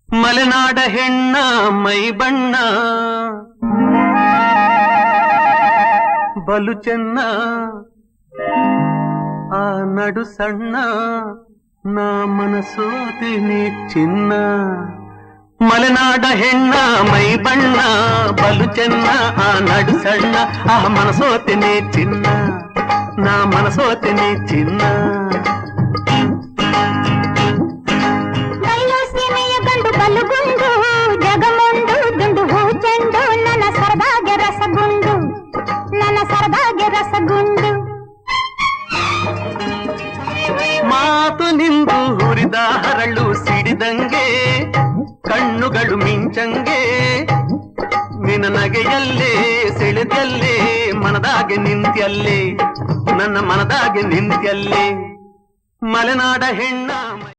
ಮಲೆನಾಡ ಹೆಣ್ಣ ಮೈ ಬಣ್ಣ ಬಲು ಚೆನ್ನ ಆ ನಡು ಸಣ್ಣ ನಾ ಮನಸೋತಿನಿ ಚಿನ್ನ ಮಲೆನಾಡ ಹೆಣ್ಣ ಮೈ ಬಣ್ಣ ಬಲು ಚೆನ್ನ ಆ ನಡು ಸಣ್ಣ ಆ ಮನಸೋತಿನಿ ಚಿನ್ನ ನಾ ಮನಸೋತಿನಿ ಚಿನ್ನ ಬಲುಗುಂಡು ಜಗಮುಂಡು ದುಂಡು ಹೂ ಚೆಂಡು ನನ್ನ ಸರದಾಗೆ ರಸಗುಂಡು ನನ್ನ ಸರದಾಗೆ ರಸಗುಂಡು ಮಾತು ನಿಂದು ಹುರಿದ ಹರಳು ಸಿಡಿದಂಗೆ ಕಣ್ಣುಗಳು ಮಿಂಚಂಗೆ ನಿನ್ನ ನಗೆಯಲ್ಲೇ ಸೆಳೆದಲ್ಲೇ ಮನದಾಗೆ ನಿಂತ್ಯಲ್ಲೇ ನನ್ನ ಮನದಾಗೆ ನಿಂತ್ಯಲ್ಲೇ ಮಲೆನಾಡ ಹೆಣ್ಣ